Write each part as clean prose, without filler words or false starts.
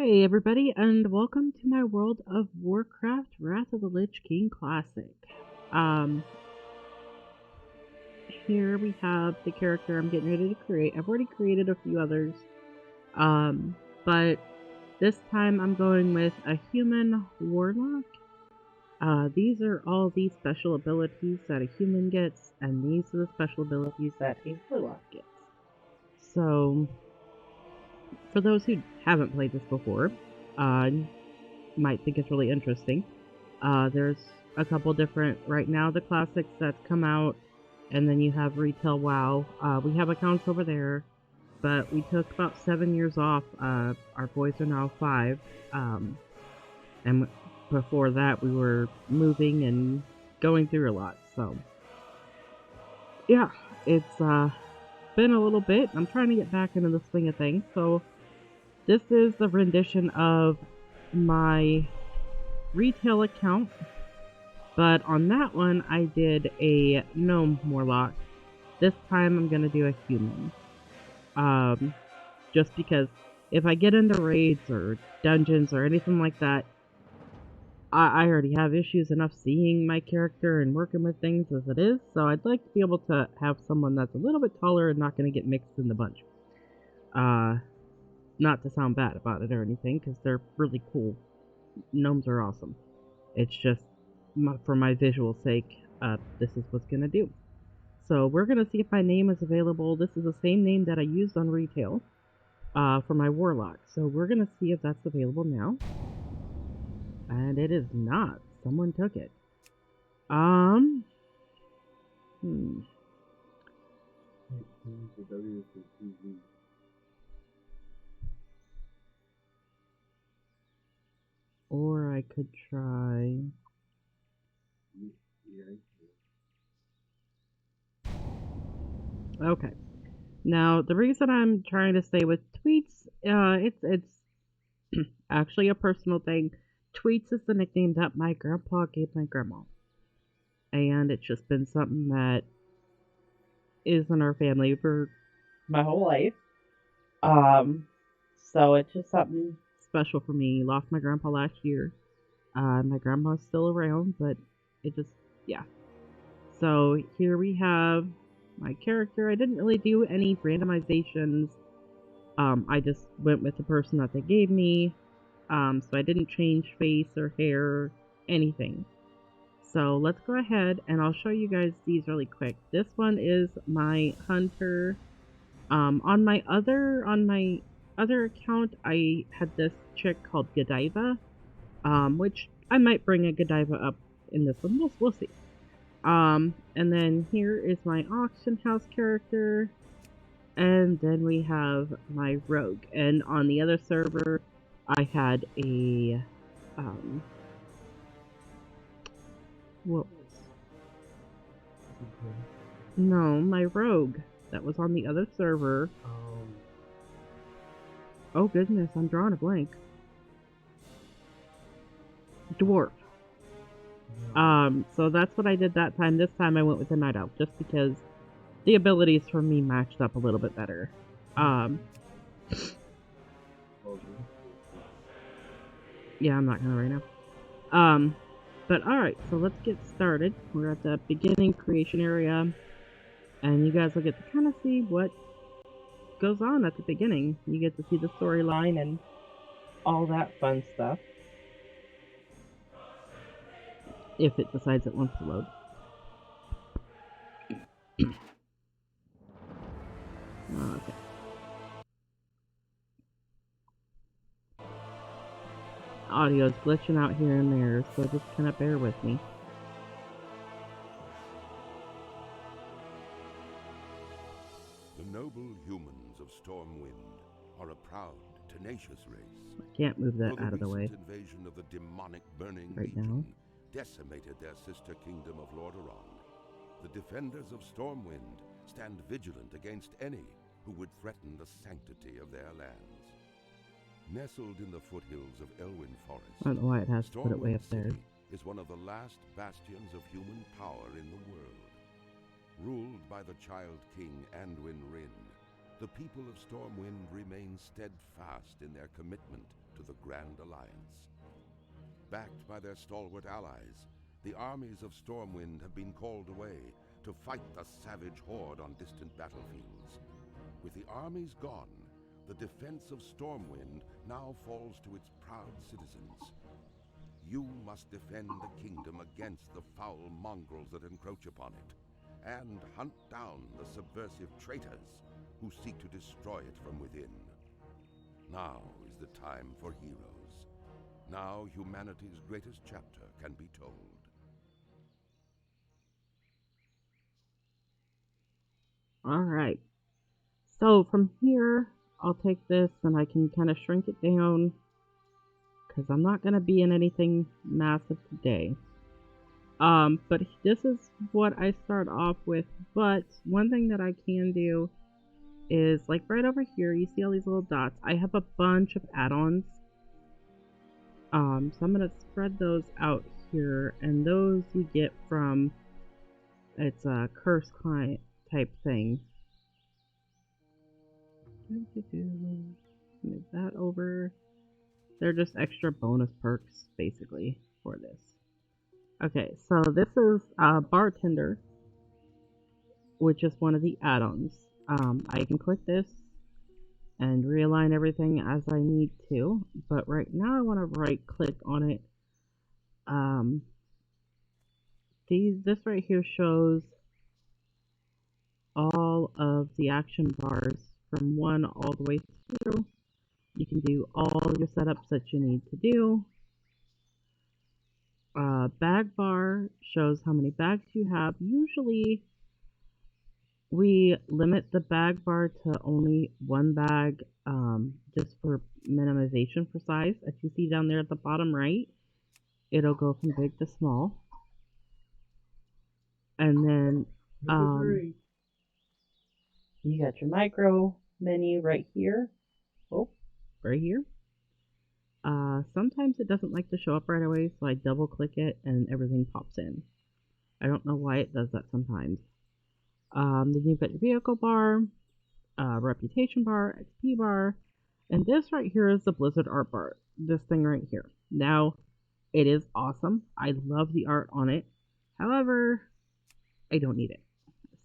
Hey everybody, and welcome to my World of Warcraft Wrath of the Lich King Classic. Um, Here we have the character I'm getting ready to create. I've already created a few others, but this time I'm going with a human warlock. These are all the special abilities that a human gets, and these are the special abilities that a warlock gets. So, for those who haven't played this before, might think it's really interesting. There's a couple different, right now, the classics that's come out, and then you have retail WoW. We have accounts over there, but we took about 7 years off. Our boys are now 5, and before that we were moving and going through a lot, so yeah, it's been a little bit. I'm trying to get back into the swing of things, so this is the rendition of my retail account, but on that one I did a gnome warlock. This time I'm gonna do a human, just because if I get into raids or dungeons or anything like that, I already have issues enough seeing my character and working with things as it is, so I'd like to be able to have someone that's a little bit taller and not going to get mixed in the bunch. Not to sound bad about it or anything, because they're really cool. Gnomes are awesome. It's just, for my visual sake, this is what's going to do. So we're going to see if my name is available. This is the same name that I used on retail for my warlock. So we're going to see if that's available now. And it is not. Someone took it. Or I could try... Okay. Now, the reason I'm trying to stay with tweets, it's actually a personal thing. Tweets is the nickname that my grandpa gave my grandma. And it's just been something that is in our family for my whole life. So it's just something special for me. Lost my grandpa last year. My grandma's still around, but it just, yeah. So here we have my character. I didn't really do any randomizations. I just went with the person that they gave me. So I didn't change face or hair or anything. So let's go ahead and I'll show you guys these really quick. This one is my hunter. On my other account, I had this chick called Godiva, which I might bring a Godiva up in this one. We'll see. And then here is my auction house character, and then we have my rogue. And on the other server, I had a what? No, my rogue that was on the other server. Oh goodness, I'm drawing a blank. Dwarf. So that's what I did that time. This time I went with the Night Elf, just because the abilities for me matched up a little bit better. Yeah, I'm not gonna right now. But alright, so let's get started. We're at the beginning creation area, and you guys will get to kind of see what goes on at the beginning. You get to see the storyline and all that fun stuff. If it decides it wants to load. Okay. Audio's glitching out here and there, so just kind of bear with me. The noble humans of Stormwind are a proud, tenacious race. I can't move that out of the way. Invasion of the demonic Burning right Legion now decimated their sister kingdom of Lordaeron. The defenders of Stormwind stand vigilant against any who would threaten the sanctity of their lands. Nestled in the foothills of Elwyn Forest, I don't know why it has to put it way up there. is one of the last bastions of human power in the world. Ruled by the Child King Anduin Wrynn, the people of Stormwind remain steadfast in their commitment to the Grand Alliance. Backed by their stalwart allies, the armies of Stormwind have been called away to fight the savage horde on distant battlefields. With the armies gone, the defense of Stormwind now falls to its proud citizens. You must defend the kingdom against the foul mongrels that encroach upon it, and hunt down the subversive traitors who seek to destroy it from within. Now is the time for heroes. Now humanity's greatest chapter can be told. Alright. So from here, I'll take this and I can kind of shrink it down, because I'm not going to be in anything massive today. But this is what I start off with. But one thing that I can do is, like right over here, you see all these little dots. I have a bunch of add-ons. So I'm going to spread those out here, and those you get from, it's a curse client type thing. Move that over. They're just extra bonus perks, basically, for this. Okay, so this is Bartender, which is one of the add-ons. I can click this and realign everything as I need to, but right now I want to right-click on it. This right here shows all of the action bars from 1 all the way through. You can do all your setups that you need to do. Bag bar shows how many bags you have. Usually we limit the bag bar to only 1 bag, just for minimization for size. As you see down there at the bottom right, it'll go from big to small. And then you got your micro menu right here. Oh, right here. Sometimes it doesn't like to show up right away, so I double click it and everything pops in. I don't know why it does that sometimes. Then you've got your vehicle bar, reputation bar, XP bar, and this right here is the Blizzard art bar. This thing right here. Now, it is awesome. I love the art on it. However, I don't need it.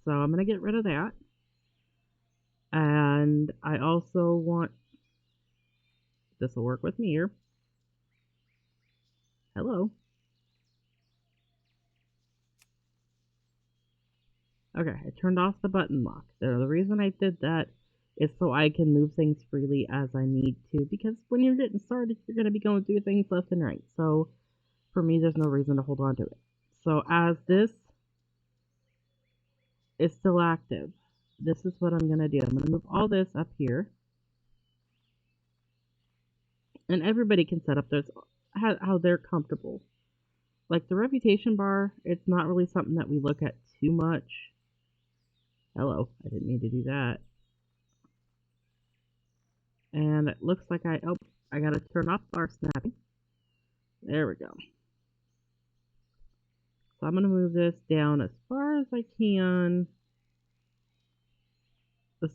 So I'm going to get rid of that. And I also want, this will work with me here. Hello. Okay, I turned off the button lock. The reason I did that is so I can move things freely as I need to, because when you're getting started, you're going to be going through things left and right. So for me, there's no reason to hold on to it. So as this is still active, this is what I'm going to do. I'm going to move all this up here. And everybody can set up this how they're comfortable. Like the reputation bar, it's not really something that we look at too much. Hello, I didn't mean to do that. And it looks like I gotta turn off bar snapping. There we go. So I'm gonna move this down as far as I can.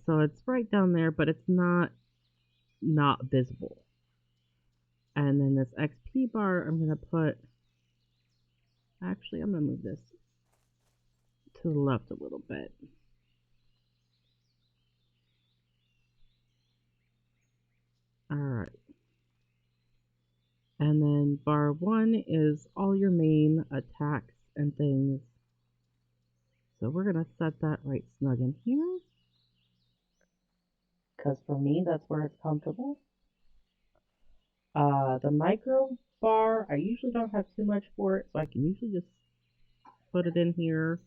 So it's right down there, but it's not visible. And then this XP bar, I'm gonna put, actually I'm gonna move this to the left a little bit. Alright. And then bar 1 is all your main attacks and things. So we're going to set that right snug in here. Because for me, that's where it's comfortable. The micro bar, I usually don't have too much for it, so I can usually just put it in here.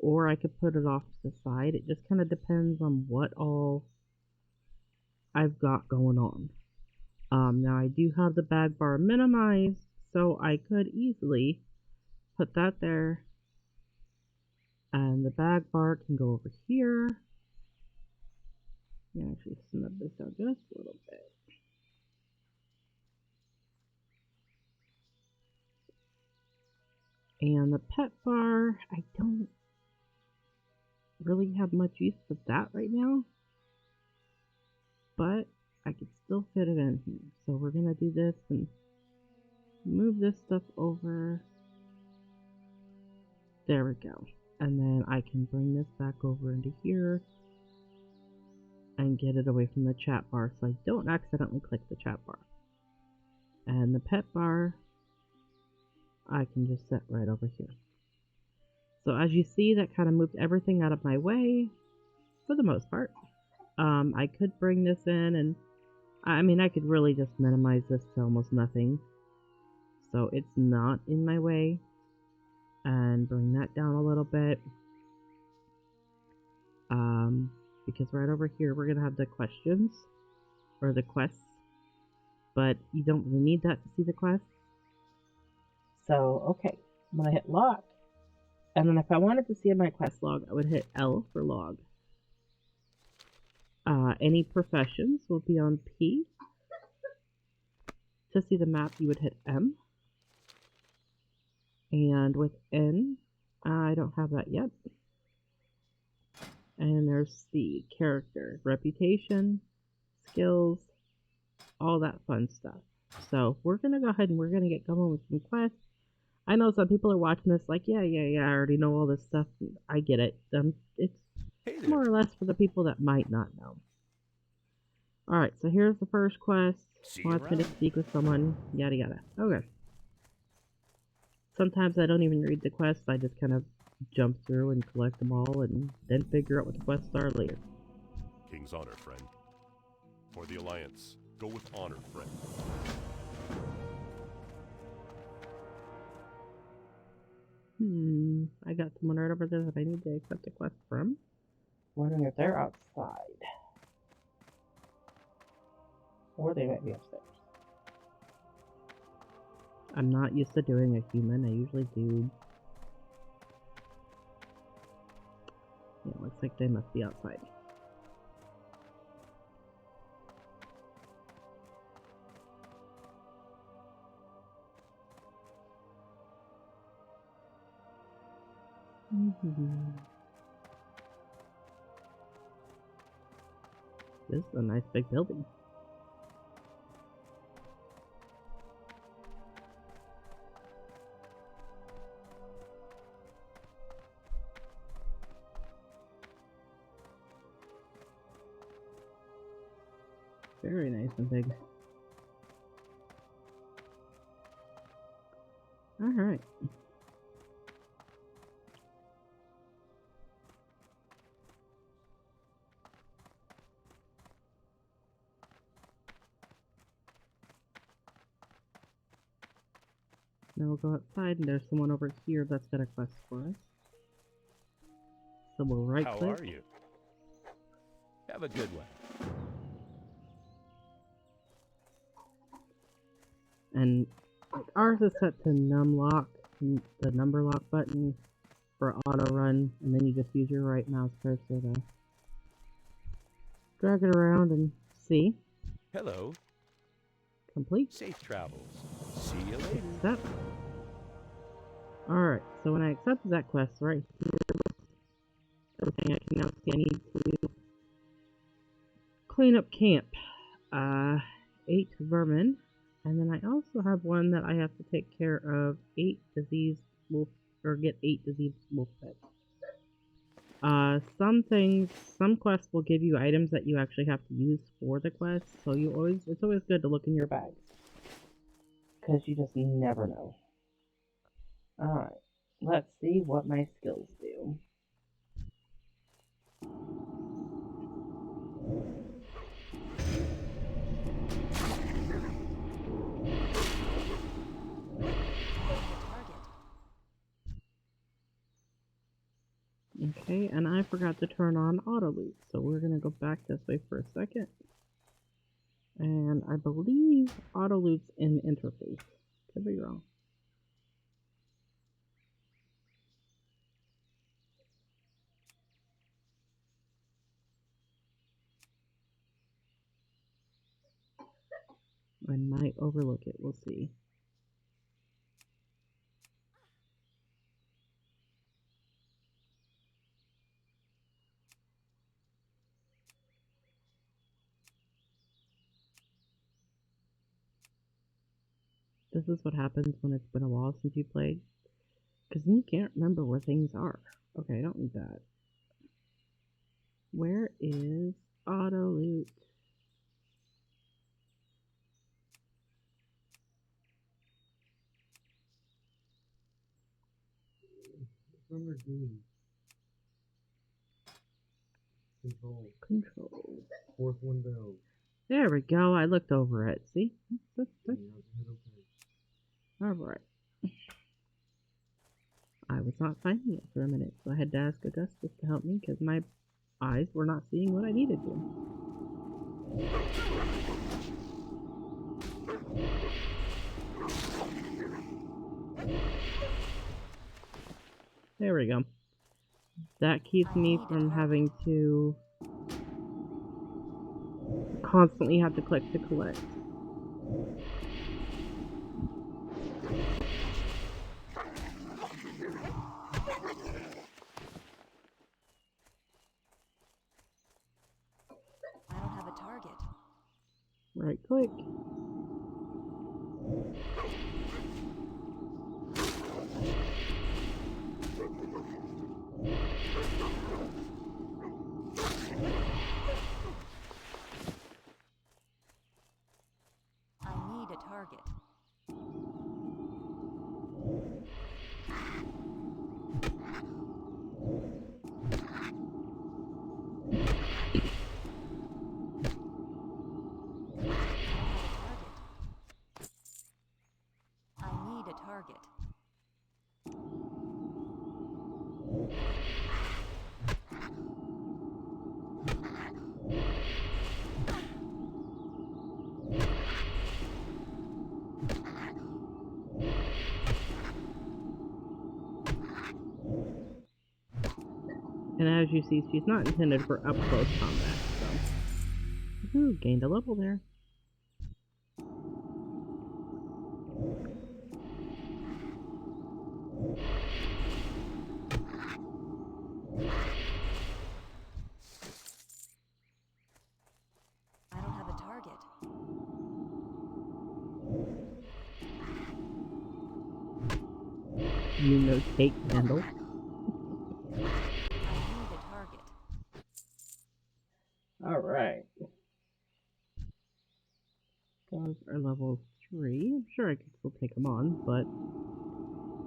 Or I could put it off to the side. It just kind of depends on what all I've got going on. Now I do have the bag bar minimized, so I could easily put that there, and the bag bar can go over here. Yeah, actually snub this out just a little bit. And the pet bar, I don't really have much use for that right now. but I could still fit it in here. So we're gonna do this and move this stuff over. There we go. And then I can bring this back over into here and get it away from the chat bar so I don't accidentally click the chat bar. And the pet bar, I can just set right over here. So as you see, that kind of moved everything out of my way for the most part. I could bring this in and I mean, I could really just minimize this to almost nothing. So it's not in my way. And bring that down a little bit. Because right over here, we're going to have the questions. Or the quests. But you don't really need that to see the quests. So, okay. I'm going to hit log. And then if I wanted to see my quest log, I would hit L for log. Any professions will be on P. To see the map, you would hit M. And with N, I don't have that yet. And there's the character, reputation, skills, all that fun stuff. So we're going to go ahead and we're going to get going with some quests. I know some people are watching this like, yeah, I already know all this stuff. I get it. It's more or less for the people that might not know. Alright, so here's the first quest. Wants me to speak with someone, yada yada. Okay. Sometimes I don't even read the quests, I just kind of jump through and collect them all and then figure out what the quests are later. King's honor, friend. For the Alliance, go with honor, friend. I got someone right over there that I need to accept a quest from. Wondering if they're outside. Or they might be upstairs. I'm not used to doing a human, I usually do... Yeah, looks like they must be outside. This is a nice big building. Very nice and big. Alright. Now we'll go outside and there's someone over here that's got a quest for us. So we'll right click. How are you? Have a good one. And like, ours is set to num lock, the number lock button for auto run, and then you just use your right mouse cursor to drag it around and see. Hello. Complete. Safe travels. See you later. Accept. Alright, so when I accepted that quest, right here, everything I can now see I need to clean up camp. 8 vermin. And then I also have one that I have to take care of 8 diseased wolf, or get 8 diseased wolf pets. Some quests will give you items that you actually have to use for the quest, so it's always good to look in your bags. Because you just never know. Alright, let's see what my skills do. Okay, and I forgot to turn on auto loot, so we're gonna go back this way for a second. And I believe auto loot's in the interface. Could be wrong. I might overlook it, we'll see. This is what happens when it's been a while since you played. Because then you can't remember where things are. Okay, I don't need that. Where is auto loot? Number green. Control. Fourth one down. There we go. I looked over it. See? That's Okay. Alright. I was not finding it for a minute, so I had to ask Augustus to help me because my eyes were not seeing what I needed to. There we go. That keeps me from having to constantly have to click to collect. I don't have a target. Right click. I need a target. I need a target. And as you see, she's not intended for up-close combat, so... Ooh, gained a level there. I don't have a target. You know, take handle. I need a target. Alright. Those are level 3. I'm sure I could still take them on, but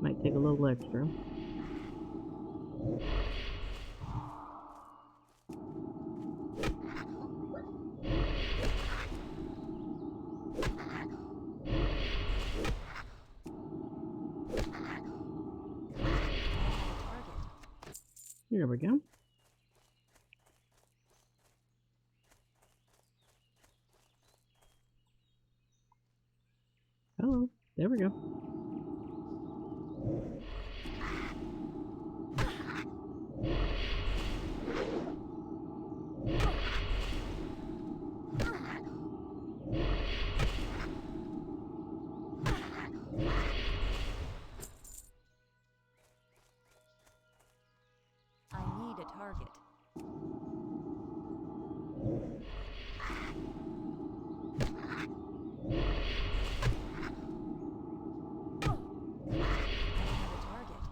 might take a little extra. Here we go. Hello. There we go. I need a target. I don't have a target.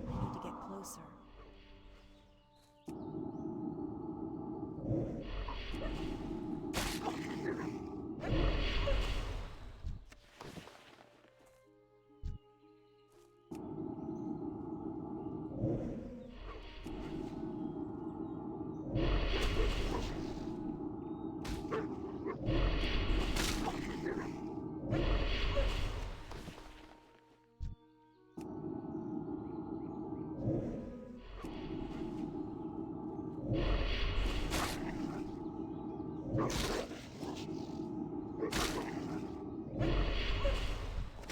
I need to get closer.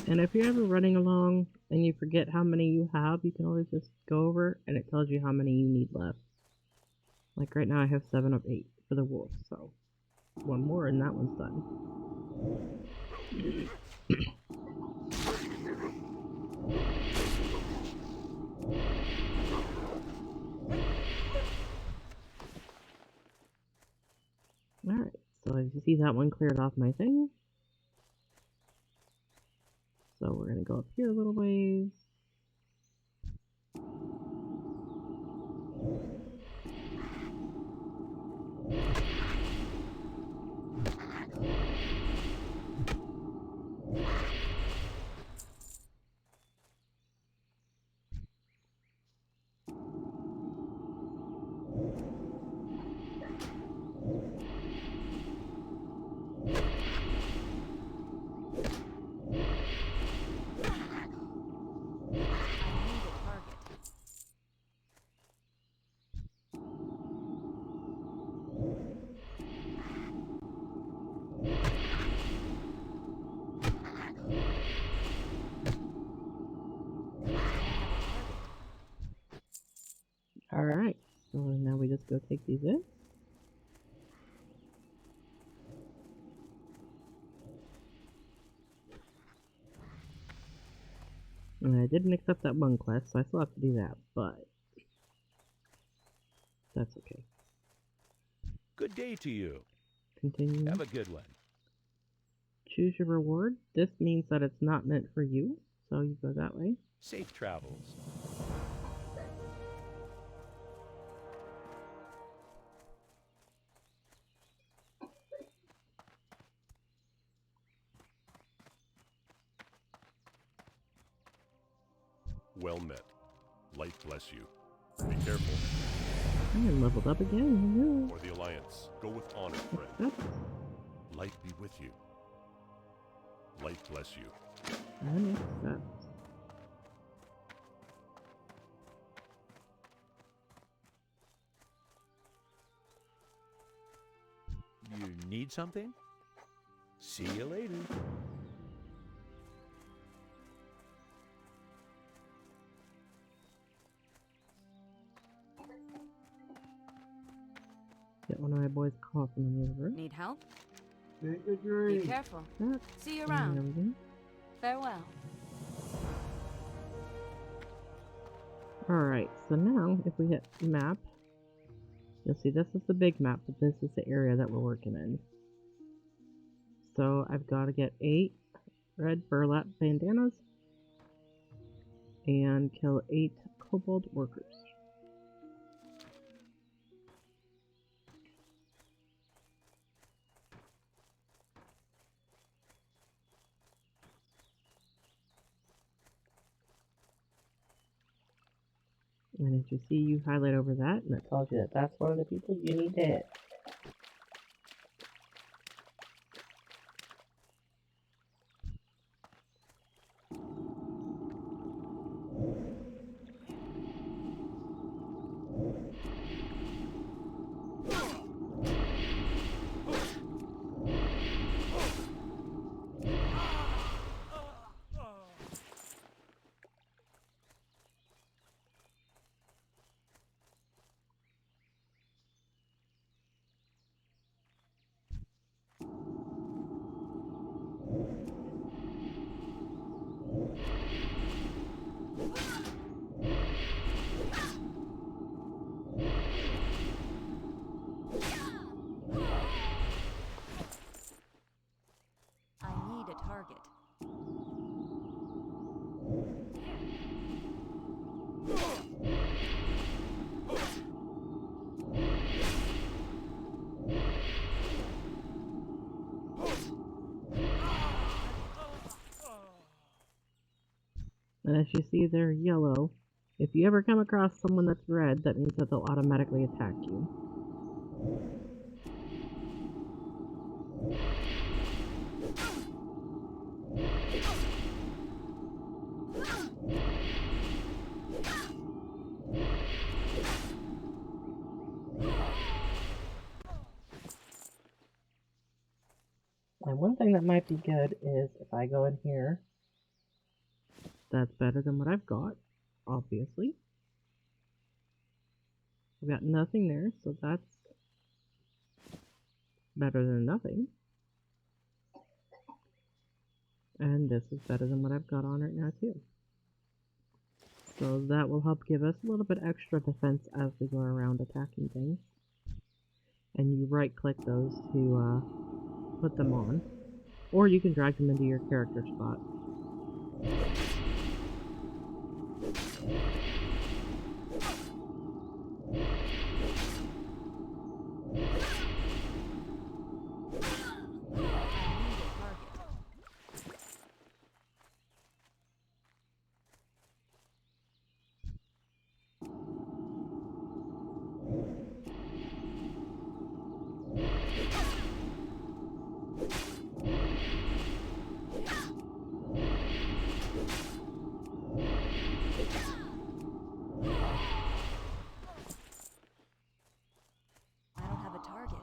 And if you're ever running along and you forget how many you have, you can always just go over and it tells you how many you need left. Like right now I have 7 of 8 for the wolf, so one more and that one's done. as you see, that one cleared off my thing. So we're gonna go up here a little ways. Alright, so now we just go take these in. And I didn't accept that one quest, so I still have to do that, but that's okay. Good day to you. Continue. Have a good one. Choose your reward. This means that it's not meant for you, so you go that way. Safe travels. Well met. Light bless you. Be careful. I am leveled up again. For the Alliance, go with honor, friend. Accept. Light be with you. Light bless you. And accept. You need something? See you later. Get one of my boys coughing in the other room. Need help? Take a Be drink. careful. That. See you There around. we go. Farewell. Alright, so now if we hit map, you'll see this is the big map, but this is the area that we're working in. So I've got to get 8 red burlap bandanas and kill 8 kobold workers. And as you see, you highlight over that, and it tells you that that's one of the people you need to hit. I need a target. And as you see, they're yellow. If you ever come across someone that's red, that means that they'll automatically attack you. And one thing that might be good is if I go in here, that's better than what I've got, obviously. I've got nothing there, so that's better than nothing. And this is better than what I've got on right now too. So that will help give us a little bit extra defense as we go around attacking things. And you right click those to put them on. Or you can drag them into your character spot. I don't have a target.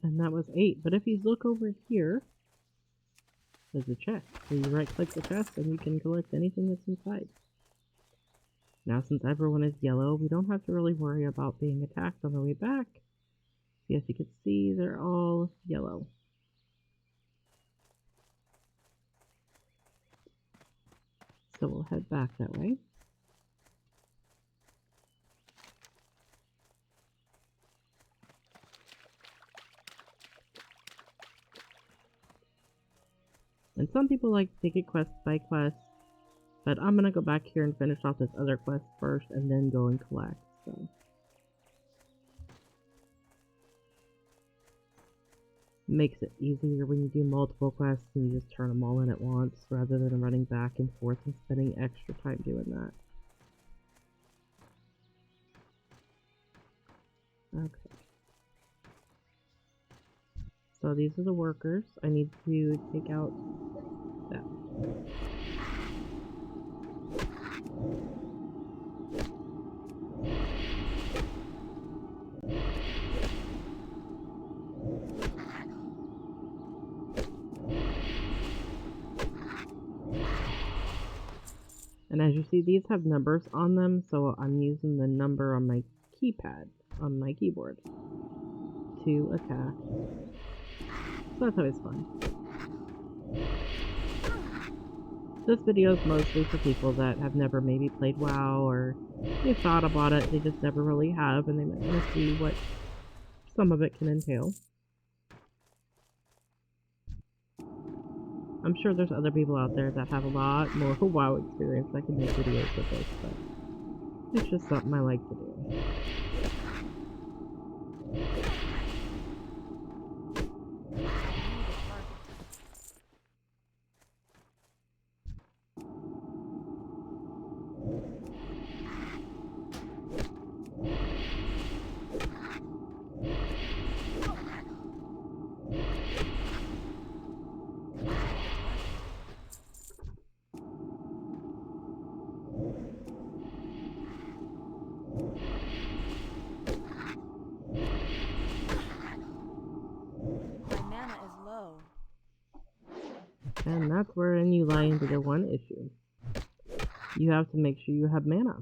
And that was 8. But if you look over here, there's a chest. So you right click the chest and you can collect anything that's inside. Now since everyone is yellow, we don't have to really worry about being attacked on the way back. As you can see, they're all yellow. So we'll head back that way. And some people like to take it quest by quest, but I'm gonna go back here and finish off this other quest first and then go and collect, so. Makes it easier when you do multiple quests and you just turn them all in at once rather than running back and forth and spending extra time doing that. Okay. So these are the workers. I need to take out that. And as you see, these have numbers on them, so I'm using the number on my keypad, on my keyboard, to attack. So that's always fun. This video is mostly for people that have never maybe played WoW, or they've thought about it, they just never really have, and they might want to see what some of it can entail. I'm sure there's other people out there that have a lot more WoW experience that can make videos with this, but it's just something I like to do. And that's wherein you lie into the one issue. You have to make sure you have mana.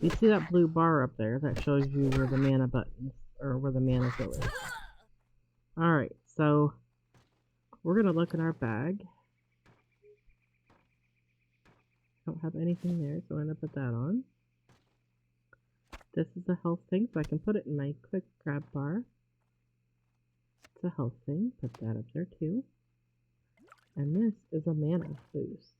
You see that blue bar up there that shows you where the mana buttons, or where the mana fill is. Alright, so we're gonna look in our bag. Don't have anything there, so I'm gonna put that on. This is a health thing, so I can put it in my quick grab bar. It's a health thing, put that up there too. And this is a mana boost.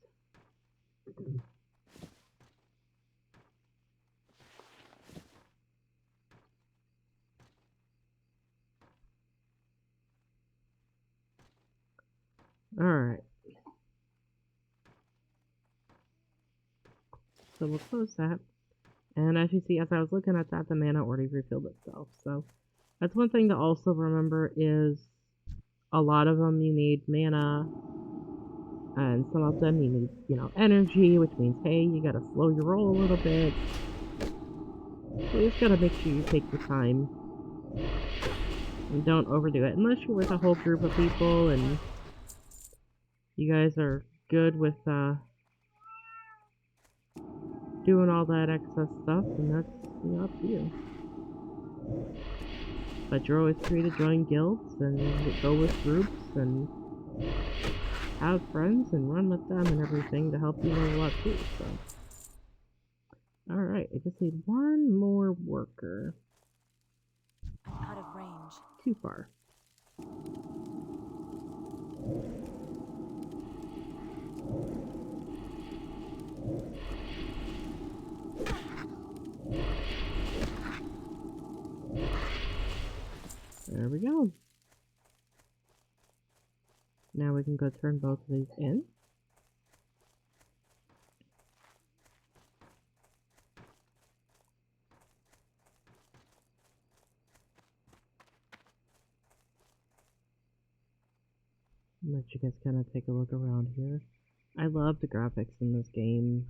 Alright. So we'll close that. And as you see, as I was looking at that, the mana already refilled itself. So that's one thing to also remember is a lot of them you need mana, and some of them you need, energy, which means, hey, you gotta slow your roll a little bit. So you just gotta make sure you take your time and don't overdo it, unless you're with a whole group of people and you guys are good with doing all that excess stuff, and that's up to you. But you're always free to join guilds and go with groups and have friends and run with them and everything to help you level up too, so. Alright, I just need one more worker. I'm out of range. Too far. There we go. Now we can go turn both of these in. Let you guys kind of take a look around here. I love the graphics in this game.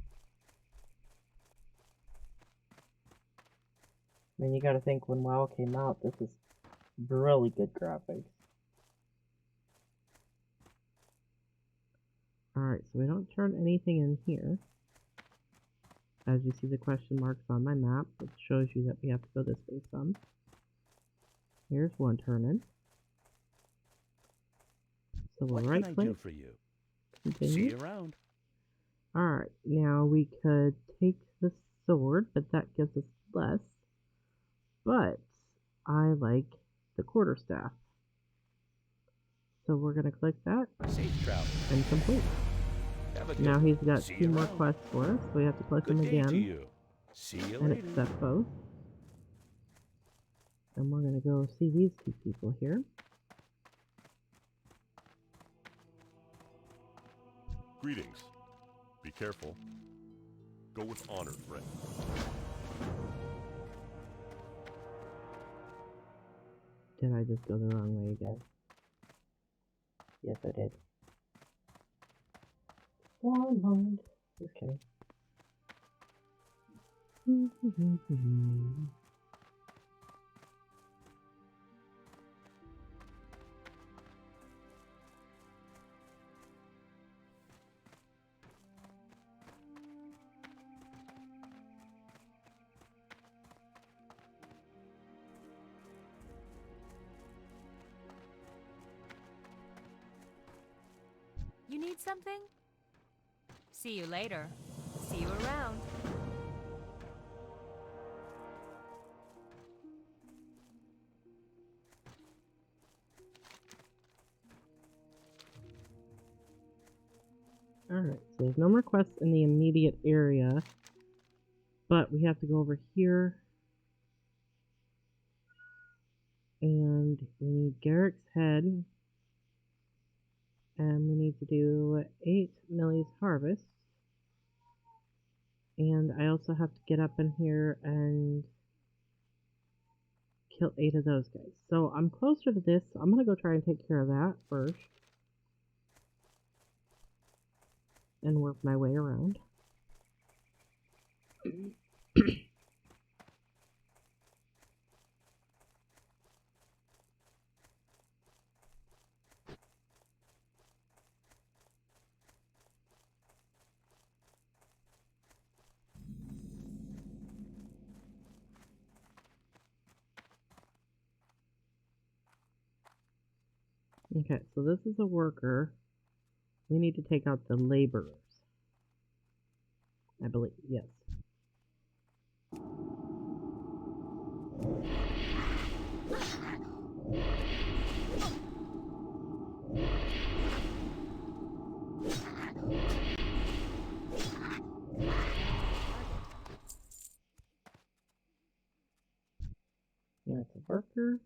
I mean, you gotta think when WoW came out, this is really good graphics. Alright, so we don't turn anything in here. As you see the question marks on my map, which shows you that we have to go this way some. Here's one turn in. So we'll right What can I click. do for you? Continue. See you around. Alright, now we could take the sword, but that gives us less. But I like the quarterstaff. So we're going to click that Safe travel. and complete. Have a good Now one. he's got See 2 you more around. quests for us, so we have to click Good them day to again you. See you and later. accept both. And we're going to go see these 2 people here. Greetings. Be careful. Go with honor, friend. Did I just go the wrong way again? Yes, I did. One moment. Just kidding. You need something? See you later. See you around. Alright, so there's no more quests in the immediate area, but we have to go over here, and we need Garrick's head, and we need to do 8 Millie's harvest, and I also have to get up in here and kill 8 of those guys. So I'm closer to this, so I'm gonna go try and take care of that first. And work my way around. Okay, so this is a worker. We need to take out the laborers. I believe, yes. Yeah, it's a worker.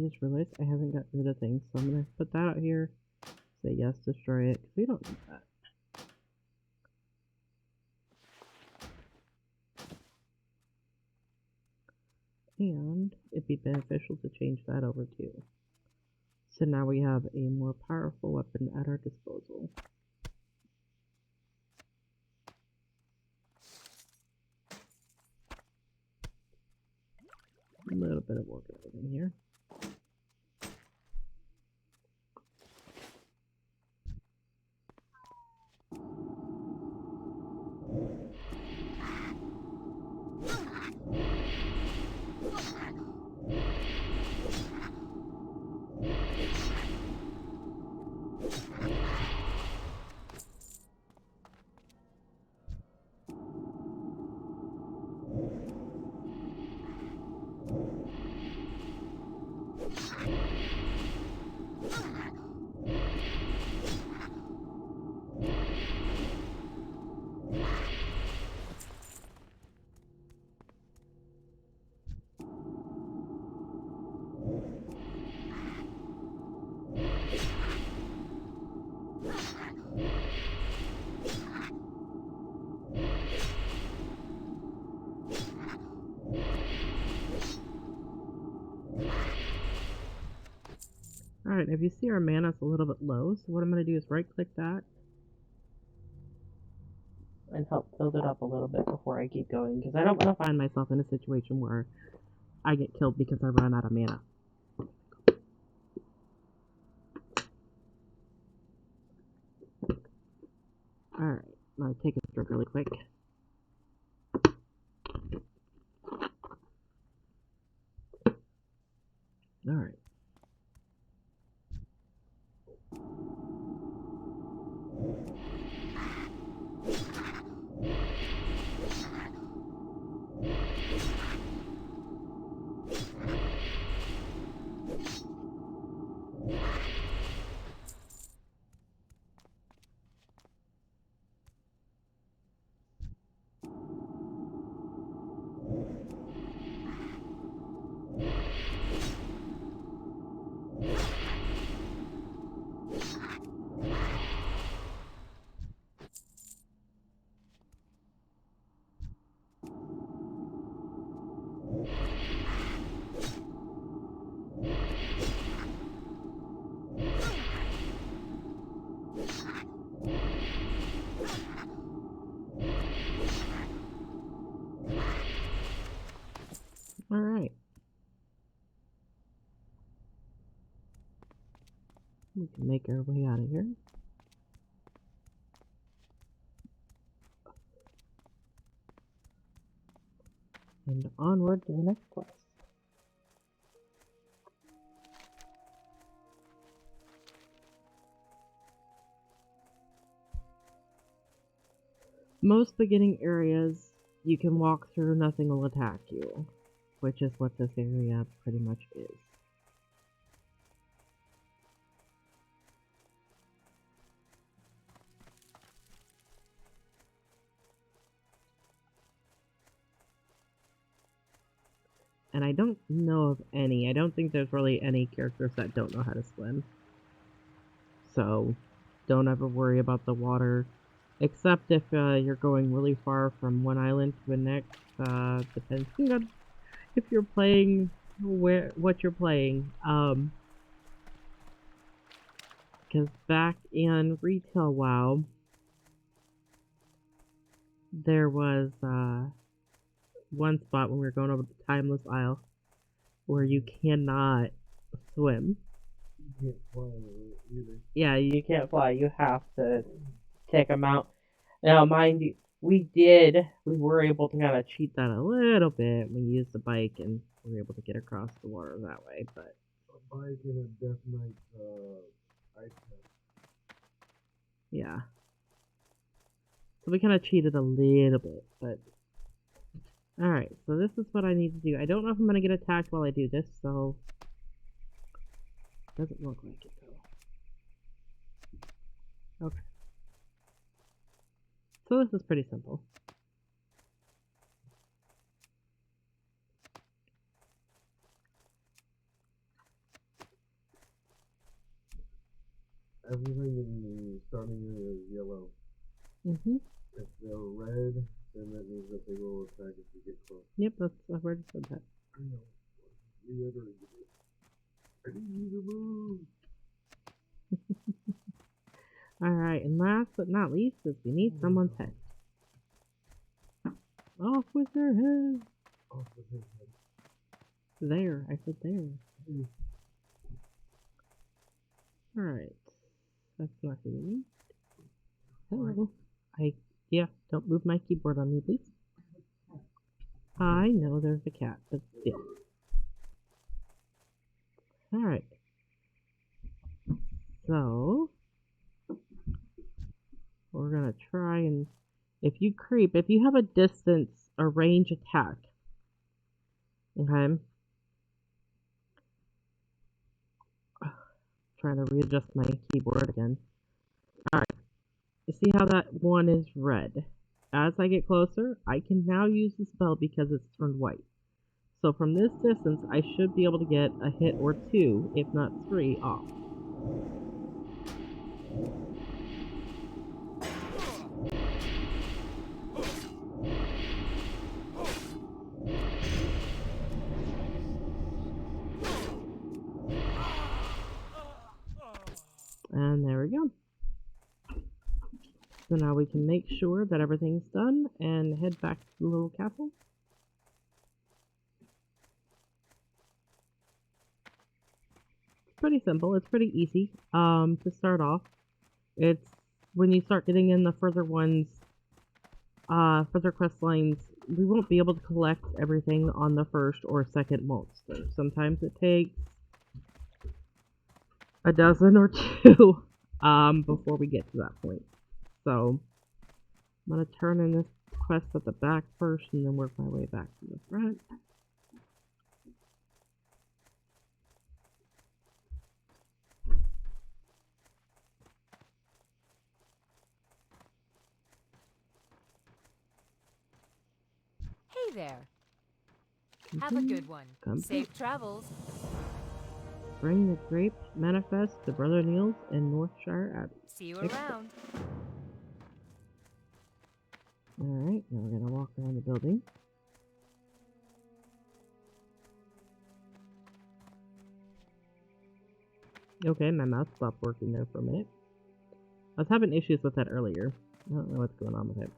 just realized I haven't got rid of things, so I'm gonna put that out here. Say yes, destroy it, because we don't need that. And it'd be beneficial to change that over too. So now we have a more powerful weapon at our disposal. A little bit of organizing here. Alright, if you see our mana's a little bit low, so what I'm going to do is right click that and help build it up a little bit before I keep going, because I don't want to find myself in a situation where I get killed because I run out of mana. Alright, I'll take a stroke really quick. Alright. Alright. We can make our way out of here. And onward to the next quest. Most beginning areas you can walk through, nothing will attack you, which is what this area pretty much is. And I don't know of any. I don't think there's really any characters that don't know how to swim. So, don't ever worry about the water. Except if you're going really far from one island to the next. Depending on if you're playing what you're playing. Because back in retail WoW, there was one spot when we were going over the Timeless Isle where you cannot swim. You can't fly either. Yeah, you can't fly. You have to take them out. Now, mind you, we were able to kind of cheat that a little bit. We used the bike and we were able to get across the water that way, but... A bike and a Death Knight ice pack. Yeah. So we kind of cheated a little bit, but... Alright, so this is what I need to do. I don't know if I'm going to get attacked while I do this, so... Doesn't look like it, though. Okay. So this is pretty simple. everything in the starting area is yellow. Mm-hmm. If they're red, then that means that they will attack if you get close. Yep, I've already said that. I know. Reiterated it. I need you to move. Alright, and last but not least is we need someone's head. Off with their head! Off with his head. There, I said there. Alright. That's not gonna be me. Hello. Yeah, don't move my keyboard on me, please. I know there's a cat, but still. Alright. So, we're gonna try and, if you have a distance or range attack, okay? Trying to readjust my keyboard again. Alright. You see how that one is red? As I get closer, I can now use the spell because it's turned white. So from this distance, I should be able to get a hit or two, if not three, off. And there we go. So now we can make sure that everything's done and head back to the little castle. It's pretty simple. It's pretty easy to start off. It's when you start getting in the further ones, further quest lines, we won't be able to collect everything on the first or second monster. Sometimes it takes a dozen or two before we get to that point. So I'm going to turn in this quest at the back first and then work my way back to the front. Hey there. Have a good one. Safe travels. Bring the grape manifest to Brother Neil's in Northshire Abbey. See you around. Alright, now we're gonna walk around the building. Okay, my mouse stopped working there for a minute. I was having issues with that earlier. I don't know what's going on with it.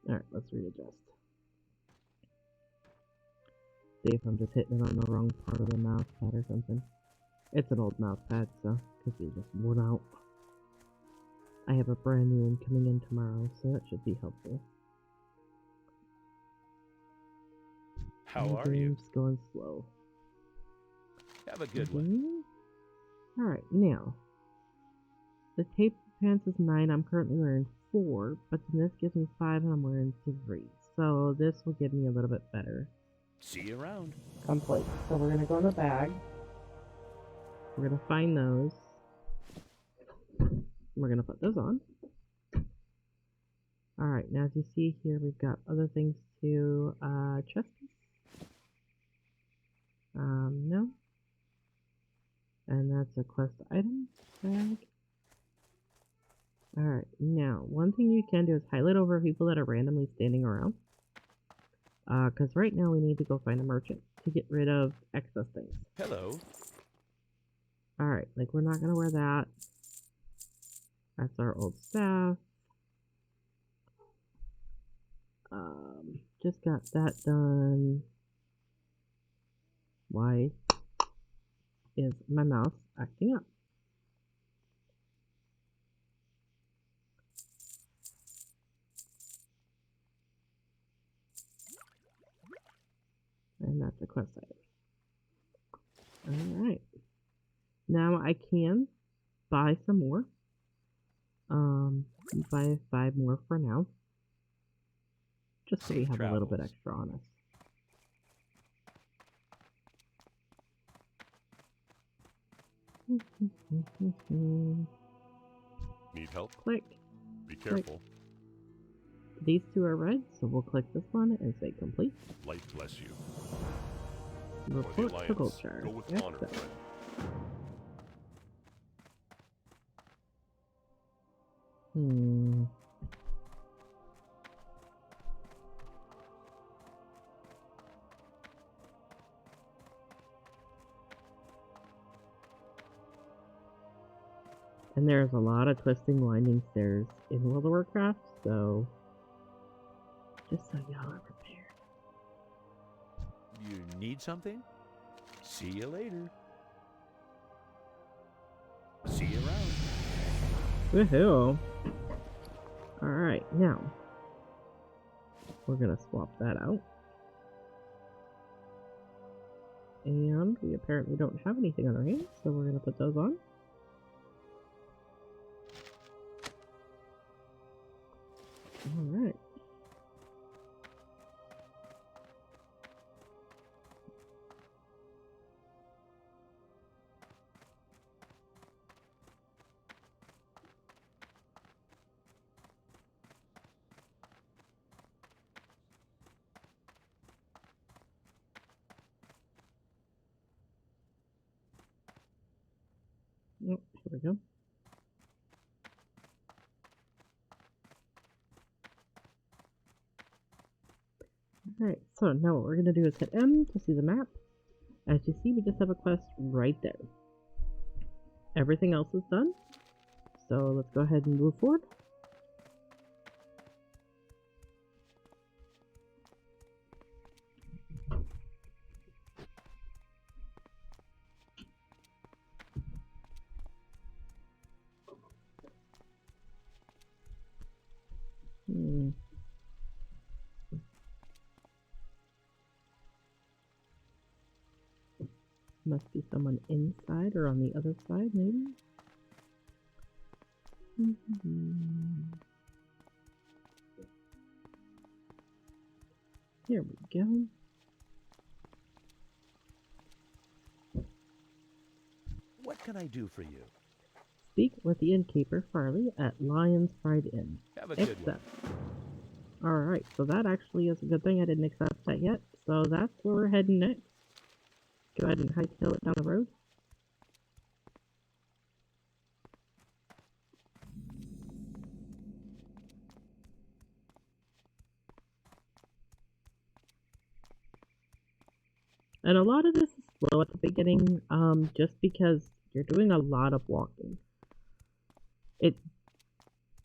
Alright, let's readjust. See if I'm just hitting it on the wrong part of the mouse pad or something. It's an old mouse pad, so it could be just worn out. I have a brand new one coming in tomorrow, so that should be helpful. How My are you? game's going slow. Have a good one. Alright, now. The tape pants is 9, I'm currently wearing 4, but then this gives me 5 and I'm wearing 3. So this will give me a little bit better. See you around. Complete. So we're gonna go in the bag. We're gonna find those. We're gonna put those on. Alright, now as you see here, we've got other things to, chest piece. No. And that's a quest item bag. Alright, now, one thing you can do is highlight over people that are randomly standing around. Because right now we need to go find a merchant to get rid of excess things. Hello. Alright, like we're not gonna wear that. That's our old staff. Just got that done. Why is my mouse acting up? And that's a quest item. Alright. Now I can buy some more. Buy 5 more for now. Just so we have a little bit extra on us. Need help? Click. Be careful. These two are red, so we'll click this one and say complete. Light bless you. For the Report to Alliance, Goldshire. go with Yes, honor, sir. friend. Hmm. And there's a lot of twisting, winding stairs in World of Warcraft, so just so y'all are prepared. You need something? See you later. See you around. Woohoo! Alright, now we're gonna swap that out. And we apparently don't have anything on our hands, so we're gonna put those on. Alright. Oh, here we go. Alright, so now what we're going to do is hit M to see the map. As you see, we just have a quest right there. Everything else is done. So let's go ahead and move forward. Must be someone inside or on the other side, maybe? Here we go. What can I do for you? Speak with the innkeeper, Farley, at Lion's Pride Inn. Have a good one. Accept. Alright, so that actually is a good thing I didn't accept that yet. So that's where we're heading next. Go ahead and hightail it down the road. And a lot of this is slow at the beginning, just because you're doing a lot of walking. It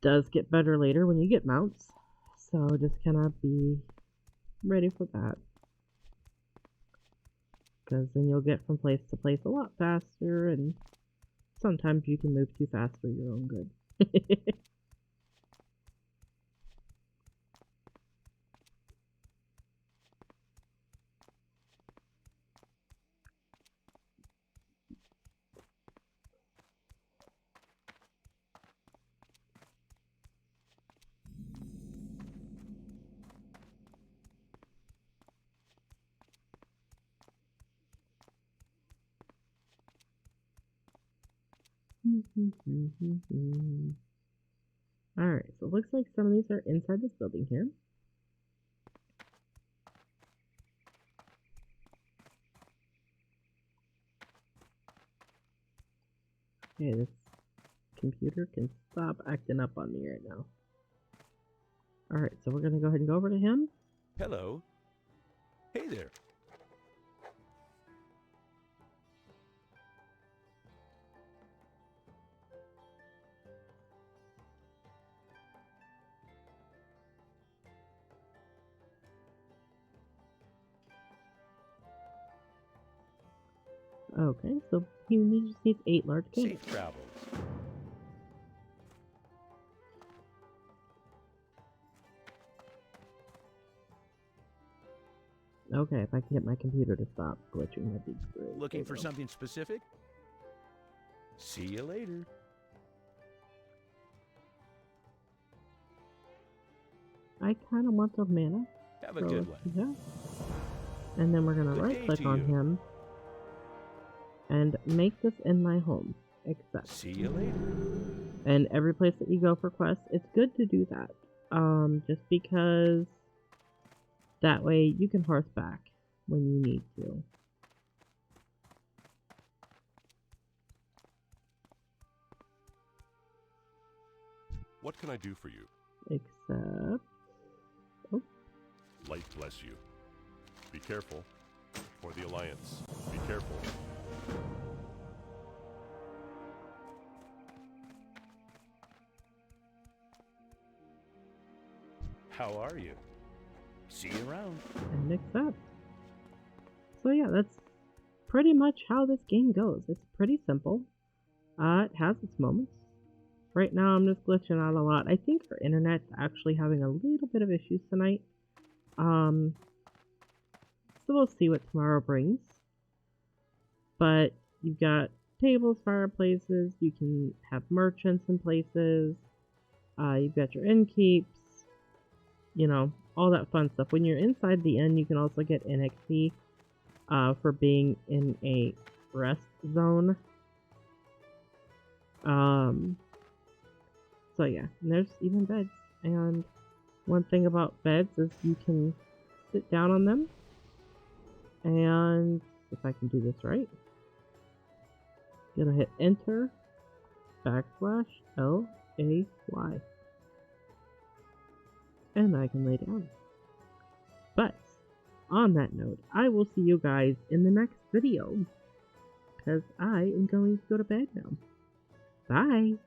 does get better later when you get mounts, so just kind of be ready for that. Because then you'll get from place to place a lot faster, and sometimes you can move too fast for your own good. Alright, so it looks like some of these are inside this building here. Okay, this computer can stop acting up on me right now. Alright, so we're gonna go ahead and go over to him. Hello. Hey there. Okay, so he just needs 8 large cannons. Safe travels. Okay, if I can get my computer to stop glitching, that'd be great. Looking There for we go. something specific? See you later. I kind of want the mana. Have a so good let's one. do that. And then we're gonna Good right day click to on you. him and make this in my home. Accept. See you later. And every place that you go for quests, it's good to do that. Just because that way you can horseback when you need to. What can I do for you? Except... Oh, Light bless you. Be careful. For the Alliance, be careful. How are you? See you around. and accept. So yeah, that's pretty much how this game goes. It's pretty simple. It has its moments. Right now I'm just glitching out a lot. I think our internet's actually having a little bit of issues tonight. So we'll see what tomorrow brings. But you've got tables, fireplaces, you can have merchants in places, you've got your innkeeps, you know, all that fun stuff. When you're inside the inn, you can also get NXP for being in a rest zone. So yeah, and there's even beds. And one thing about beds is you can sit down on them. And if I can do this right, gonna hit enter, backslash LAY. And I can lay down. But on that note, I will see you guys in the next video, because I am going to go to bed now. Bye!